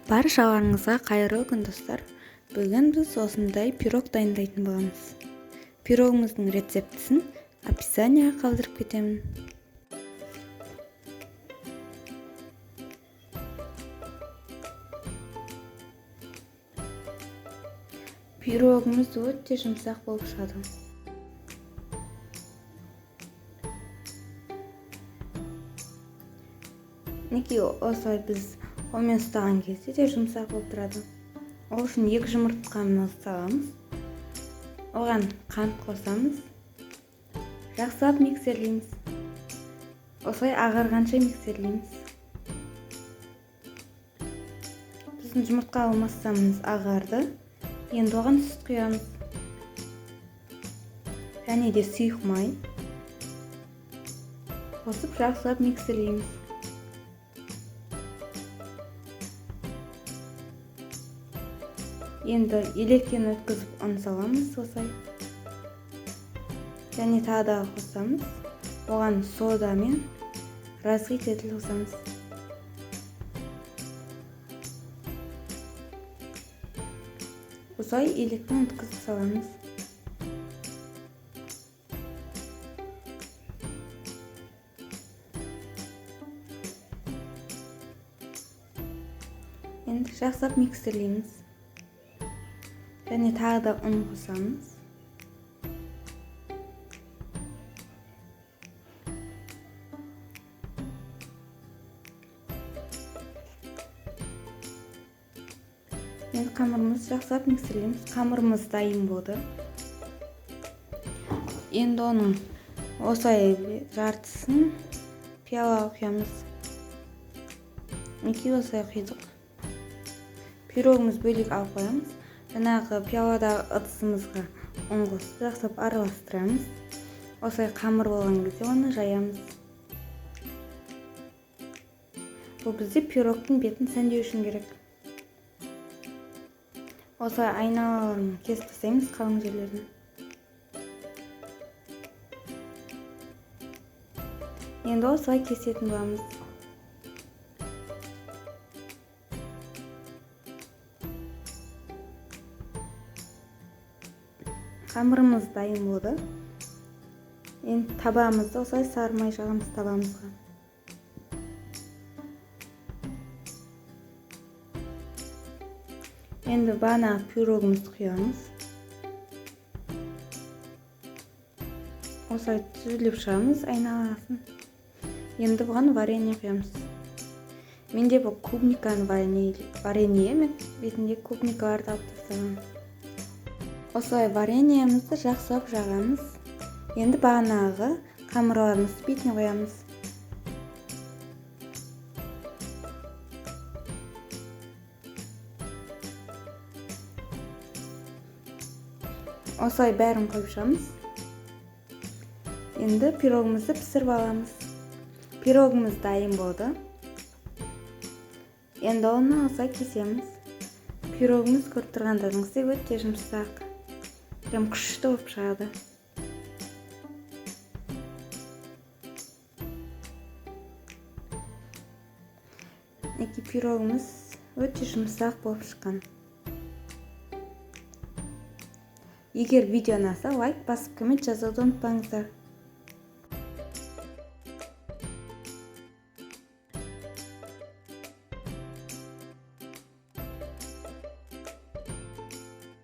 Баршаларыңызға қайырлы күн достар. Бүгін біз осындай пирог дайындайтын боламыз. Пирогымыздың рецептісін описанияға қалдырып кетемін. Пирогымыз өте жұмсақ болып шығады. Неге осылай біз қолмен ұстаған кезде де жұмсақ болып тұрады. Ол үшін 2 жұмыртқаны саламыз. Оған қант қосамыз. Жақсылап миксерлейміз. Осылай ағарғанша миксерлейміз. Біздің жұмыртқа массамыз ағарды. Енді оған сүт құямыз. Және де сұйық май. Қосып жақсылап миксерлейміз. Енді електен өткізіп ұн саламыз осылай. Және тағы да қосамыз. Оған сода мен разгитель қосамыз. Осылай електен өткізіп саламыз. Енді жақсылап миксерлейміз. Және тағы да ұн қосамыз. Енді қамырымызды жақсылап миксерлейміз. Қамырымыз дайын болды. Енді оның осылай жартысын пиалаға құямыз. Неге осылай құйдық? Пирогымыз бөлек алып қоямыз. Жаңағы пиаладағы ыдысымызға ұн қосып жақсылап араластырамыз. Осылай қамыр болған кезде оны жаямыз. Бұл бізде пирогтың бетін сәндеу үшін керек. Осылай айналаларын кесіп тастаймыз қалың жерлерін. Енді осылай кесетін боламыз. Қамырымыз дайын болды. Енді табамызды осылай сары май жағамыз табамызға. Енді бағана пирогымызды құямыз. Осылай түзіліп шығамыз айналасын. Енді бұған варенье құямыз. Менде бұл клубниканы варенье, мен бетінде клубникаларды алып тастағанмын. Осылай вареньемізді жақсылап жағамыз. Енді бағанағы қамырларымызды бетіне қоямыз. Осылай бәрін қойып шығамыз. Енді пирогымызды пісіріп аламыз. Пирогымыз дайын болды. Енді оны осылай кесеміз. Пирогымыз көріп тұрғандарыңыздай өте жұмсақ. Прям күшті болып шығады. Неге пирогымыз өте жұмсақ болып шыққан. Егер видео ұнаса, лайк басып, коммент жазуды ұмытпаңыздар.